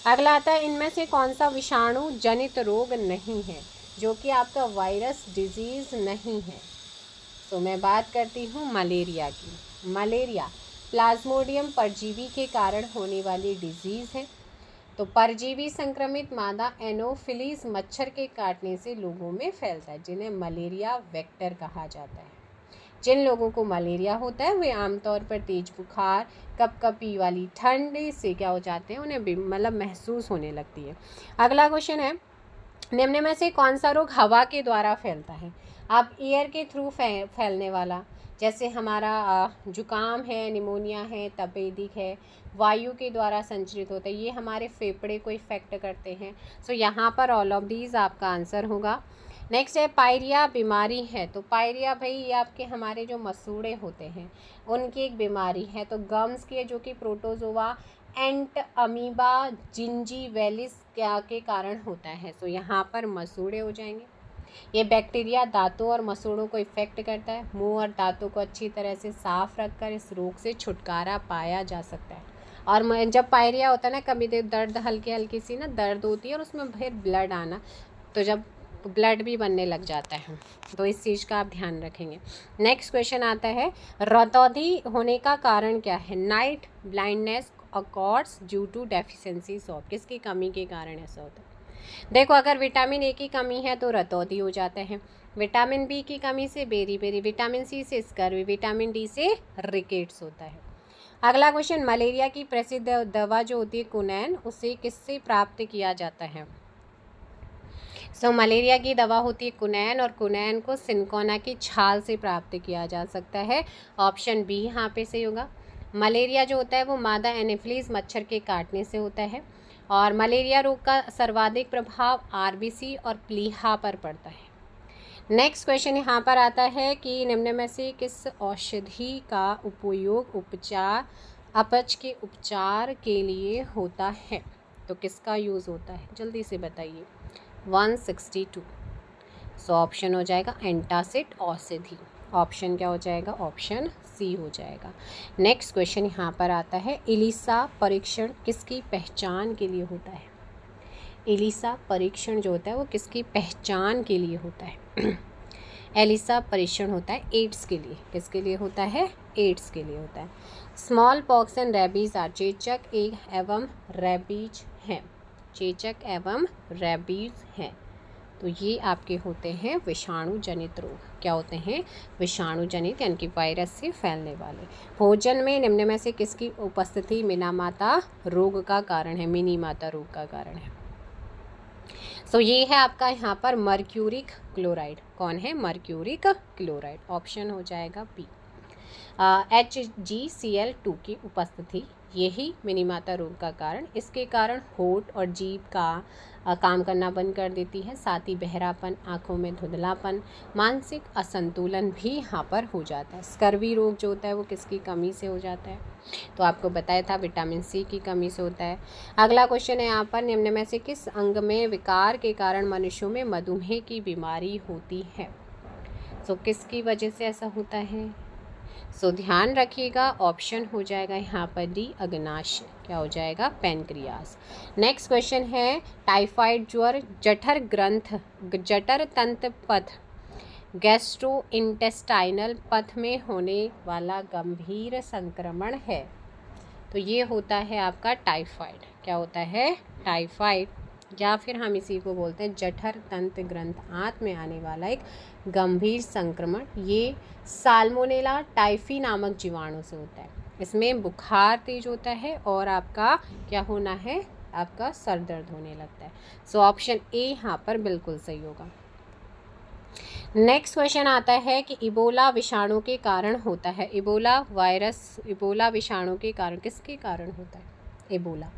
अगला आता है, इनमें से कौन सा विषाणु जनित रोग नहीं है, जो कि आपका वायरस डिजीज़ नहीं है। तो मैं बात करती हूँ मलेरिया की। मलेरिया प्लाज्मोडियम परजीवी के कारण होने वाली डिजीज़ है। तो परजीवी संक्रमित मादा एनोफिलीज मच्छर के काटने से लोगों में फैलता है, जिन्हें मलेरिया वेक्टर कहा जाता है। जिन लोगों को मलेरिया होता है वे आमतौर पर तेज बुखार, कपकपी वाली ठंड से क्या हो जाते हैं, उन्हें मतलब महसूस होने लगती है। अगला क्वेश्चन है, निम्न में से कौन सा रोग हवा के द्वारा फैलता है? अब एयर के थ्रू फैलने वाला, जैसे हमारा जुकाम है, निमोनिया है, तपेदिक है, वायु के द्वारा संचरित होता है, ये हमारे फेफड़े को इफेक्ट करते हैं। सो यहाँ पर ऑल ऑफ दीज आपका आंसर होगा। नेक्स्ट है पायरिया बीमारी है, तो पायरिया भाई ये आपके हमारे जो मसूड़े होते हैं उनकी एक बीमारी है। तो गम्स की जो कि प्रोटोजोआ एंट अमीबा जिंजीवेलिस क्या के कारण होता है। सो यहाँ पर मसूड़े हो जाएंगे। ये बैक्टीरिया दांतों और मसूड़ों को इफेक्ट करता है। मुंह और दांतों को अच्छी तरह से साफ रखकर इस रोग से छुटकारा पाया जा सकता है। और जब पायरिया होता है ना, कभी दर्द हल्की हल्की सी ना दर्द होती है और उसमें फिर ब्लड आना, तो जब ब्लड भी बनने लग जाता है, तो इस चीज़ का आप ध्यान रखेंगे। नेक्स्ट क्वेश्चन आता है, रतौंधी होने का कारण क्या है? Night blindness accords due to deficiencies of, किसकी कमी के कारण ऐसा होता है? देखो, अगर विटामिन ए की कमी है तो रतौंधी हो जाता है, विटामिन बी की कमी से बेरी, विटामिन सी से स्कर्वी, विटामिन डी से रिकेट्स होता है। अगला क्वेश्चन, मलेरिया की प्रसिद्ध दवा जो होती है क्विनैन, उसे किससे प्राप्त किया जाता है? मलेरिया की दवा होती है क्विनैन, और क्विनैन को सिनकोना की छाल से प्राप्त किया जा सकता है। ऑप्शन बी यहाँ पे सही होगा। मलेरिया जो होता है वो मादा एनोफिलीज मच्छर के काटने से होता है, और मलेरिया रोग का सर्वाधिक प्रभाव आरबीसी और प्लीहा पर पड़ता है। नेक्स्ट क्वेश्चन यहाँ पर आता है कि निम्न में से किस औषधि का उपयोग अपच के उपचार के लिए होता है? तो किसका यूज़ होता है, जल्दी से बताइए। 162। सो ऑप्शन हो जाएगा एंटासिड औषधि। ऑप्शन क्या हो जाएगा? ऑप्शन सी हो जाएगा। नेक्स्ट क्वेश्चन यहाँ पर आता है, इलिसा परीक्षण किसकी पहचान के लिए होता है? इलिसा परीक्षण जो होता है वो किसकी पहचान के लिए होता है? एलिसा परीक्षण होता है एड्स के लिए। किसके लिए होता है? एड्स के लिए होता है। Small pox and rabies are, चेचक एवं रेबीज हैं, चेचक एवं रेबीज हैं। तो ये आपके होते हैं विषाणु जनित रोग। क्या होते हैं? विषाणु जनित, यानी कि वायरस से फैलने वाले। भोजन में निम्न में से किसकी उपस्थिति मिनीमाता रोग का कारण है? मिनीमाता रोग का कारण है। सो ये है आपका यहाँ पर मर्क्यूरिक क्लोराइड। कौन है? Mercuric chloride. ऑप्शन हो जाएगा बी। HgCl2 की उपस्थिति, यही मिनीमाता रोग का कारण। इसके कारण होंठ और जीभ का काम करना बंद कर देती है, साथ ही बहरापन, आँखों में धुंधलापन, मानसिक असंतुलन भी यहाँ पर हो जाता है। स्कर्वी रोग जो होता है वो किसकी कमी से हो जाता है? तो आपको बताया था विटामिन सी की कमी से होता है। अगला क्वेश्चन है यहाँ पर, निम्न में से किस अंग में विकार के कारण मनुष्यों में मधुमेह की बीमारी होती है? सो किसकी वजह से ऐसा होता है? सो ध्यान रखिएगा, ऑप्शन हो जाएगा यहाँ पर डी, अग्नाशय। क्या हो जाएगा? पैनक्रियास। नेक्स्ट क्वेश्चन है, टाइफाइड ज्वर जठर तंत्र पथ गैस्ट्रो इंटेस्टाइनल पथ में होने वाला गंभीर संक्रमण है। तो ये होता है आपका टाइफाइड। क्या होता है? टाइफाइड, या फिर हम इसी को बोलते हैं जठर तंत्र ग्रंथ आंत में आने वाला एक गंभीर संक्रमण। ये साल्मोनेला टाइफी नामक जीवाणु से होता है। इसमें बुखार तेज होता है और आपका क्या होना है? आपका सर दर्द होने लगता है। सो ऑप्शन ए यहाँ पर बिल्कुल सही होगा। नेक्स्ट क्वेश्चन आता है कि इबोला विषाणु के कारण होता है। इबोला वायरस, इबोला विषाणु के कारण, किसके कारण होता है? इबोला।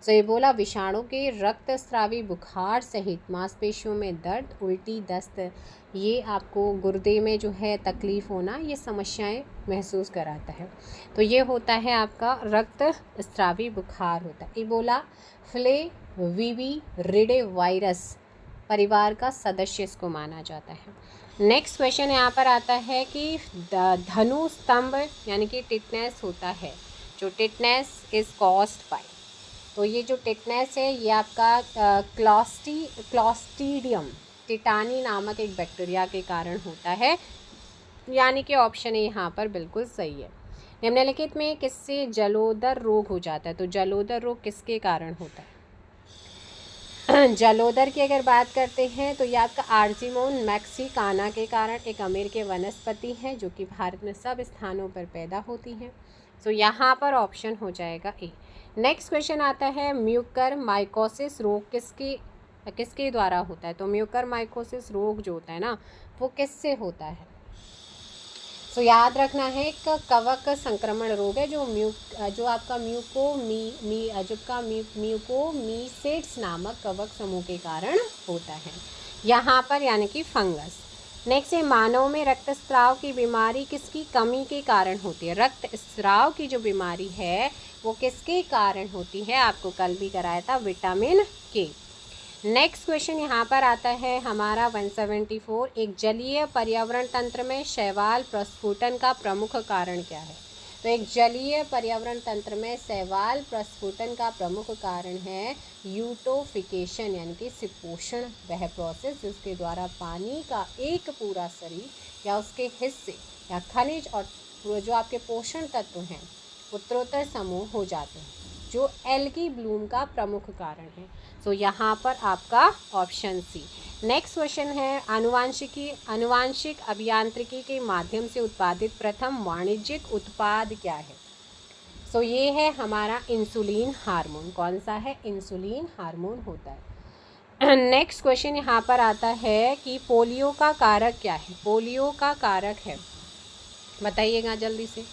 सो इबोला विषाणु के रक्तस्रावी बुखार सहित मांसपेशियों में दर्द, उल्टी, दस्त, ये आपको गुर्दे में जो है तकलीफ होना, ये समस्याएं महसूस कराता है। तो ये होता है आपका रक्तस्रावी बुखार होता है। इबोला फ्लेविविरिडे वायरस परिवार का सदस्य इसको माना जाता है। नेक्स्ट क्वेश्चन यहाँ पर आता है कि धनु स्तंभ यानी कि टिटनेस होता है, जो टिटनेस इज कॉज्ड बाय, तो ये जो टिटनेस है ये आपका क्लॉस्ट्रीडियम टिटानी नामक एक बैक्टीरिया के कारण होता है, यानी कि ऑप्शन ए यहाँ पर बिल्कुल सही है। निम्नलिखित में किससे जलोदर रोग हो जाता है? तो जलोदर रोग किसके कारण होता है? जलोदर की अगर बात करते हैं तो ये आपका आर्जिमोन मैक्सिकाना के कारण एक अमेरिकी वनस्पति है जो कि भारत में सब स्थानों पर पैदा होती है। सो यहाँ पर ऑप्शन हो जाएगा ए। नेक्स्ट क्वेश्चन आता है म्यूकर माइकोसिस रोग किसके द्वारा होता है। तो म्यूकर माइकोसिस रोग जो होता है ना वो किससे होता है। सो याद रखना है एक कवक संक्रमण रोग है जो आपका म्यूकोमीसेट्स नामक कवक समूह के कारण होता है यहाँ पर, यानी कि फंगस। नेक्स्ट है मानव में रक्तस्राव की बीमारी किसकी कमी के कारण होती है। रक्तस्राव की जो बीमारी है वो किसके कारण होती है, आपको कल भी कराया था, विटामिन के। नेक्स्ट क्वेश्चन यहाँ पर आता है हमारा 174। एक जलीय पर्यावरण तंत्र में शैवाल प्रस्फुटन का प्रमुख कारण क्या है। तो एक जलीय पर्यावरण तंत्र में शैवाल प्रस्फुटन का प्रमुख कारण है यूटोफिकेशन, यानी कि सिपोषण, वह प्रोसेस जिसके द्वारा पानी का एक पूरा शरीर या उसके हिस्से या खनिज और जो आपके पोषण तत्व हैं उत्तरोत्तर समूह हो जाते हैं, जो एल्गी ब्लूम का प्रमुख कारण है। सो यहाँ पर आपका ऑप्शन सी। नेक्स्ट क्वेश्चन है आनुवांशिक अभियांत्रिकी के माध्यम से उत्पादित प्रथम वाणिज्यिक उत्पाद क्या है। सो ये है हमारा इंसुलिन हार्मोन। कौन सा है, इंसुलिन हार्मोन होता है। नेक्स्ट क्वेश्चन यहाँ पर आता है कि पोलियो का कारक क्या है। पोलियो का कारक है, बताइएगा जल्दी से।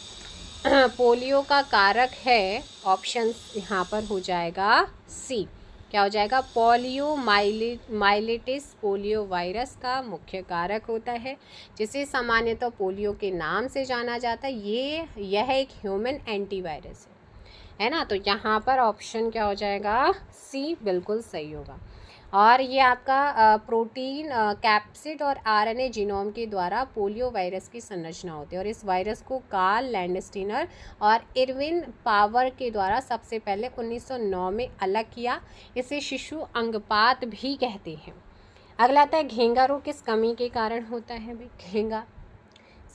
पोलियो का कारक है, ऑप्शन यहाँ पर हो जाएगा सी। क्या हो जाएगा, पोलियो माइलिटिस पोलियो वायरस का मुख्य कारक होता है, जिसे सामान्यतः पोलियो के नाम से जाना जाता है। यह एक ह्यूमन एंटीवायरस है ना। तो यहाँ पर ऑप्शन क्या हो जाएगा, सी बिल्कुल सही होगा। और ये आपका प्रोटीन कैप्सिड और आरएनए जीनोम के द्वारा पोलियो वायरस की संरचना होती है, और इस वायरस को कार्ल लैंडस्टीनर और इरविन पावर के द्वारा सबसे पहले 1909 में अलग किया। इसे शिशु अंगपात भी कहते हैं। अगला आता है घेंगा रोग किस कमी के कारण होता है। भाई घेंगा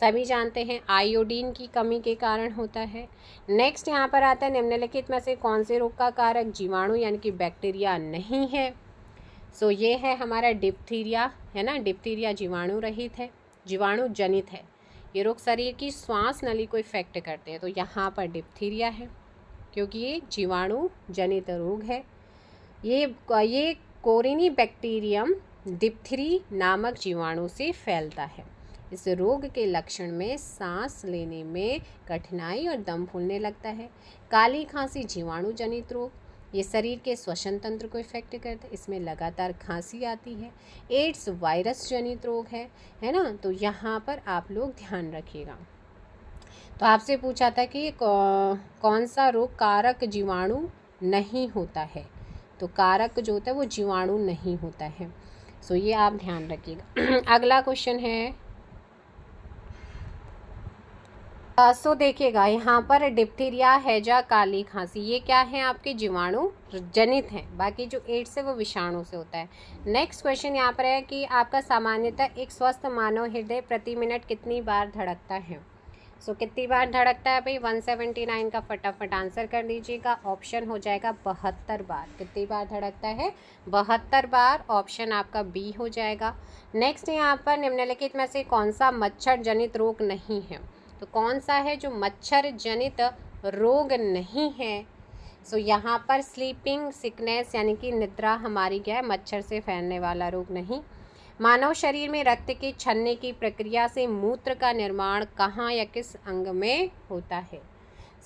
सभी जानते हैं आयोडीन की कमी के कारण होता है। नेक्स्ट यहाँ पर आता है निम्नलिखित में से कौन से रोग का कारक जीवाणु यानी कि बैक्टीरिया नहीं है। सो ये है हमारा डिप्थीरिया, है ना। डिप्थीरिया जीवाणु रहित है, जीवाणु जनित है। ये रोग शरीर की श्वास नली को इफेक्ट करते हैं, तो यहाँ पर डिप्थीरिया है क्योंकि ये जीवाणु जनित रोग है। ये कोरिनी बैक्टीरियम डिप्थीरी नामक जीवाणु से फैलता है। इस रोग के लक्षण में सांस लेने में कठिनाई और दम फूलने लगता है। काली खांसी जीवाणु जनित रोग, ये शरीर के श्वसन तंत्र को इफेक्ट करते हैं, इसमें लगातार खांसी आती है। एड्स वायरस जनित रोग है ना। तो यहाँ पर आप लोग ध्यान रखिएगा। तो आपसे पूछा था कि कौन सा रोग कारक जीवाणु नहीं होता है। तो कारक जो होता है वो जीवाणु नहीं होता है। सो ये आप ध्यान रखिएगा। अगला क्वेश्चन है सो देखिएगा यहाँ पर डिप्थीरिया, हैजा, काली खांसी, ये क्या है आपके जीवाणु जनित हैं। बाकी जो एड्स है वो विषाणु से होता है। नेक्स्ट क्वेश्चन यहाँ पर है कि आपका सामान्यतः एक स्वस्थ मानव हृदय प्रति मिनट कितनी बार धड़कता है। सो कितनी बार धड़कता है भाई, 179 का फटाफट आंसर कर दीजिएगा। ऑप्शन हो जाएगा 72 बार। कितनी बार धड़कता है, 72 बार। ऑप्शन आपका बी हो जाएगा। नेक्स्ट यहाँ पर निम्नलिखित में से कौन सा मच्छर जनित रोग नहीं है। तो कौन सा है जो मच्छर जनित रोग नहीं है। सो यहाँ पर स्लीपिंग सिकनेस यानी कि निद्रा हमारी क्या है, मच्छर से फैलने वाला रोग नहीं। मानव शरीर में रक्त के छन्ने की प्रक्रिया से मूत्र का निर्माण कहाँ या किस अंग में होता है।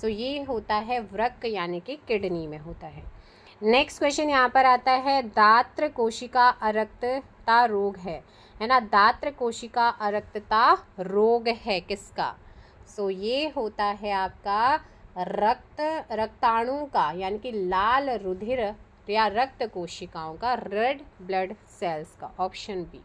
सो ये होता है वृक्क यानी कि किडनी में होता है। नेक्स्ट क्वेश्चन यहाँ पर आता है दात्र कोशिका अरक्तता रोग है ना। दात्र कोशिका अरक्तता रोग है किसका। सो ये होता है आपका रक्ताणु का, यानी कि लाल रुधिर या रक्त कोशिकाओं का, रेड ब्लड सेल्स का। Option B.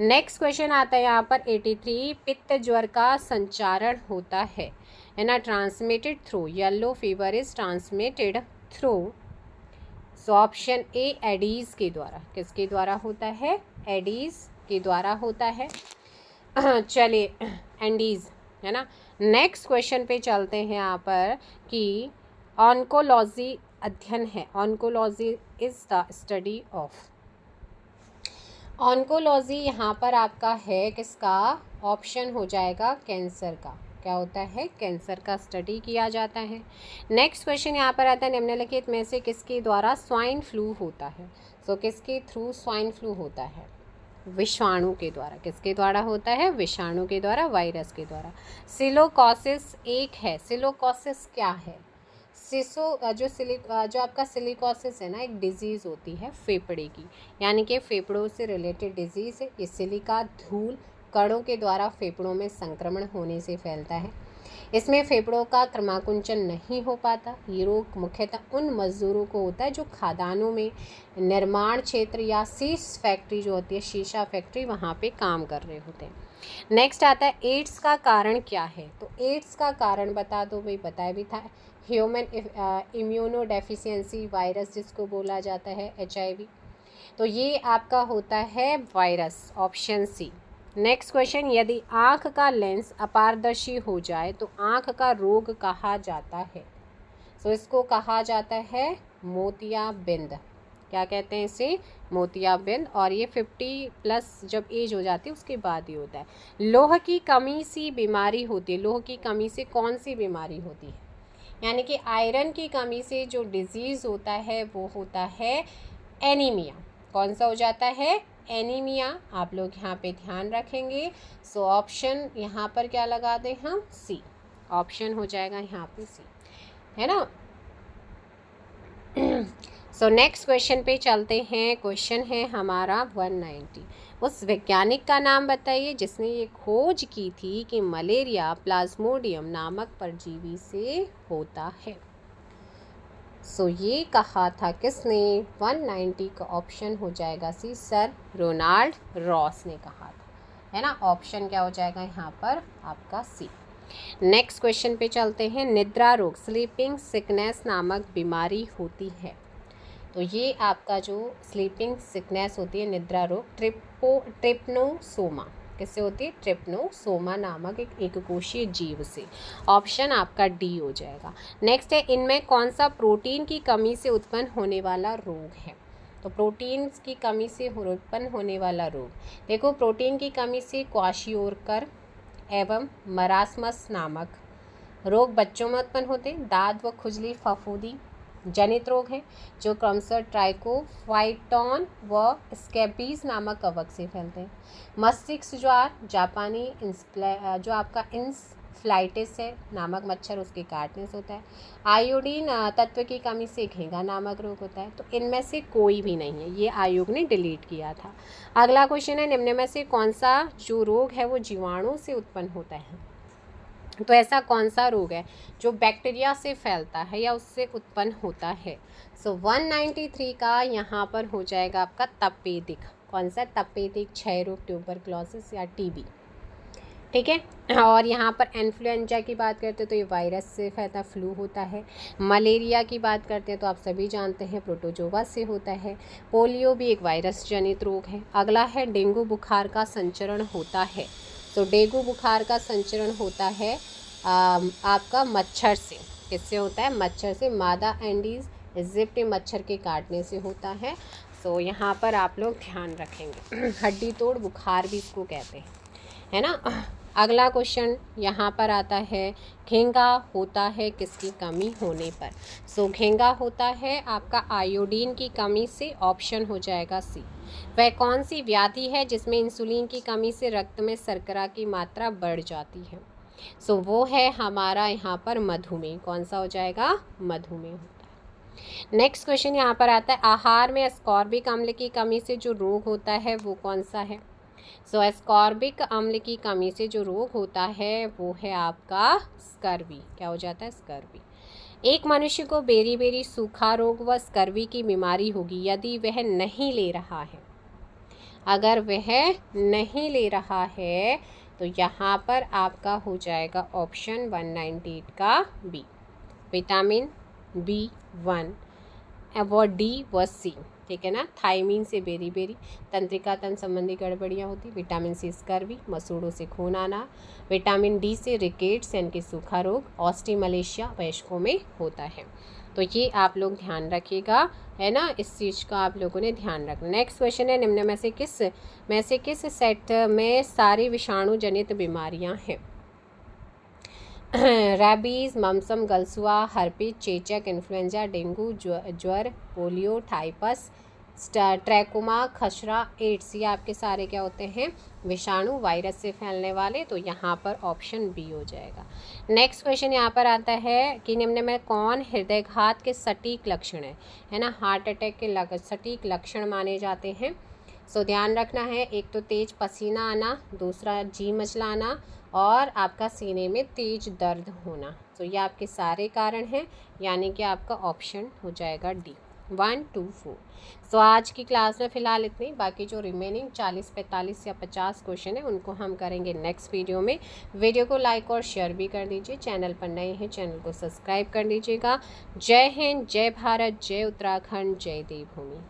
नेक्स्ट क्वेश्चन आता है यहाँ पर 83। पित्त ज्वर का संचारण होता है ना, transmitted through yellow fever is transmitted through. So option A Aedes के द्वारा। किसके द्वारा होता है, एडीज के द्वारा होता है। चलिए एंडीज है ना। नेक्स्ट क्वेश्चन पे चलते हैं यहाँ पर कि ऑन्कोलॉजी अध्ययन है। Oncology is the study of. Oncology यहाँ पर आपका है किसका? ऑप्शन हो जाएगा कैंसर का। क्या होता है? कैंसर का स्टडी किया जाता है। नेक्स्ट क्वेश्चन यहाँ पर आता है, निम्नलिखित में से किसके द्वारा स्वाइन फ्लू होता है? सो किसके थ्रू स्वाइन फ्लू होता है? विषाणु के द्वारा। किसके द्वारा होता है? विषाणु के द्वारा, वायरस के द्वारा। सिलोकोसिस एक है। सिलोकोसिस क्या है? जो आपका सिलिकोसिस है ना, एक डिजीज़ होती है फेफड़े की, यानी कि फेफड़ों से रिलेटेड डिजीज़ है। ये सिलिका धूल कणों के द्वारा फेफड़ों में संक्रमण होने से फैलता है। इसमें फेफड़ों का क्रमाकुंचन नहीं हो पाता। ये रोग मुख्यतः उन मजदूरों को होता है जो खदानों में, निर्माण क्षेत्र या शीश फैक्ट्री जो होती है, शीशा फैक्ट्री, वहाँ पे काम कर रहे होते हैं। नेक्स्ट आता है एड्स का कारण क्या है? तो एड्स का कारण बता दो भाई, बताया भी था, ह्यूमन इम्यूनो डेफिशिएंसी वायरस जिसको बोला जाता है, HIV। तो ये आपका होता है virus, option C. Next question, यदि आँख का लेंस अपारदर्शी हो जाए तो आँख का रोग कहा जाता है? सो इसको कहा जाता है मोतियाबिंद। क्या कहते हैं इसे? मोतियाबिंद। और ये 50+ जब एज हो जाती है उसके बाद ही होता है। लोह की कमी सी बीमारी होती है। लोह की कमी से कौन सी बीमारी होती है? यानी कि आयरन की कमी से जो डिजीज़ होता है वो होता है एनीमिया। कौन सा हो जाता है? एनीमिया। आप लोग यहाँ पे ध्यान रखेंगे। सो ऑप्शन यहाँ पर क्या लगा दें हम? सी। ऑप्शन हो जाएगा यहाँ पे सी, है ना। सो नेक्स्ट क्वेश्चन पे चलते हैं। क्वेश्चन है हमारा 190। उस वैज्ञानिक का नाम बताइए जिसने ये खोज की थी कि मलेरिया प्लाज्मोडियम नामक परजीवी से होता है। सो ये कहा था किसने? 190 का ऑप्शन हो जाएगा सी, सर रोनाल्ड रॉस ने कहा था, है ना। ऑप्शन क्या हो जाएगा यहाँ पर? आपका सी। नेक्स्ट क्वेश्चन पे चलते हैं। निद्रा रोग, स्लीपिंग सिकनेस नामक बीमारी होती है। तो ये आपका जो स्लीपिंग सिकनेस होती है, निद्रा रोग, ट्रिप्नोसोमा, किससे होती है? ट्रिप्नोसोमा नामक एक एककोषीय जीव से। ऑप्शन आपका डी हो जाएगा। नेक्स्ट है, इनमें कौन सा प्रोटीन की कमी से उत्पन्न होने वाला रोग है? तो प्रोटीन की कमी से उत्पन्न होने वाला रोग, देखो, प्रोटीन की कमी से क्वाशियोरकर एवं मरासमस नामक रोग बच्चों में उत्पन्न होते हैं। दाद व खुजली फफूंदी जनित रोग है जो क्रमशः ट्राइकोफाइटॉन व स्कैबीज नामक कवक से फैलते हैं। मस्तिष्क ज्वार, जापानी जो आपका इंसफ्लाइटिस है नामक मच्छर, उसके काटने से होता है। आयोडीन तत्व की कमी से घेंघा नामक रोग होता है। तो इनमें से कोई भी नहीं है, ये आयोग ने डिलीट किया था। अगला क्वेश्चन है, निम्न में से कौन सा जो रोग है वो जीवाणु से उत्पन्न होता है? तो ऐसा कौन सा रोग है जो बैक्टीरिया से फैलता है या उससे उत्पन्न होता है? सो 193 का यहाँ पर हो जाएगा आपका तपेदिक। कौन सा? तपेदिक, क्षय रोग, ट्यूबरक्लोसिस या TB, ठीक है। और यहाँ पर इन्फ्लुएंजा की बात करते हैं तो ये वायरस से फैलता फ्लू होता है। मलेरिया की बात करते हैं तो आप सभी जानते हैं प्रोटोजोआ से होता है। पोलियो भी एक वायरस जनित रोग है। अगला है डेंगू बुखार का संचरण होता है। तो डेंगू बुखार का संचरण होता है आपका मच्छर से। किससे होता है? मच्छर से। मादा एंडीज इजिप्टी मच्छर के काटने से होता है। सो यहाँ पर आप लोग ध्यान रखेंगे। हड्डी तोड़ बुखार भी इसको कहते हैं, है ना। अगला क्वेश्चन यहाँ पर आता है, घेंघा होता है किसकी कमी होने पर? सो घेंघा होता है आपका आयोडीन की कमी से। ऑप्शन हो जाएगा सी। वह कौन सी व्याधि है जिसमें इंसुलिन की कमी से रक्त में शर्करा की मात्रा बढ़ जाती है? सो वो है हमारा यहाँ पर मधुमेह। कौन सा हो जाएगा? मधुमेह होता है। नेक्स्ट क्वेश्चन यहाँ पर आता है, आहार में एस्कॉर्बिक अम्ल की कमी से जो रोग होता है वो कौन सा है? सो एस्कॉर्बिक अम्ल की कमी से जो रोग होता है वो है आपका स्कर्वी। क्या हो जाता है? स्कर्वी। एक मनुष्य को बेरी बेरी सूखा रोग व स्कर्वी की बीमारी होगी यदि वह नहीं ले रहा है। अगर वह नहीं ले रहा है तो यहाँ पर आपका हो जाएगा ऑप्शन 198 का बी, विटामिन B1 वो डी व सी, ठीक है ना। थायमीन से बेरी, तंत्रिका तंत्र संबंधी गड़बड़ियाँ होती। विटामिन सी स्कर्वी, मसूड़ों से खून आना। विटामिन डी से रिकेट्स यानी कि सूखा रोग। ऑस्टिमलेशिया वयस्कों में होता है। तो ये आप लोग ध्यान रखिएगा, है ना, इस चीज़ का आप लोगों ने ध्यान रखना। नेक्स्ट क्वेश्चन है, निम्न में से किस सेट में सारी विषाणु जनित बीमारियां हैं? रैबीज़, ममसम, गलसुआ, हर्पीज, चेचक, इन्फ्लुएंजा, डेंगू, ज्वर, पोलियो, टाइफस, ट्रैकोमा, खसरा, एड्स। ये आपके सारे क्या होते हैं? विषाणु, वायरस से फैलने वाले। तो यहाँ पर ऑप्शन बी हो जाएगा। नेक्स्ट क्वेश्चन यहाँ पर आता है कि निम्न में कौन हृदयघात के सटीक लक्षण है ना, हार्ट अटैक के सटीक लक्षण माने जाते हैं? सो ध्यान रखना है, एक तो तेज पसीना आना, दूसरा जी मचलाना, और आपका सीने में तेज दर्द होना। तो ये आपके सारे कारण हैं, यानी कि आपका ऑप्शन हो जाएगा डी 1, 2, 4। सो आज की क्लास में फ़िलहाल इतनी। बाकी जो रिमेनिंग 40, 45 या 50 क्वेश्चन है उनको हम करेंगे नेक्स्ट वीडियो में। वीडियो को लाइक और शेयर भी कर दीजिए। चैनल पर नए हैं, चैनल को सब्सक्राइब कर लीजिएगा। जय हिंद, जय भारत, जय उत्तराखंड, जय देवभूमि।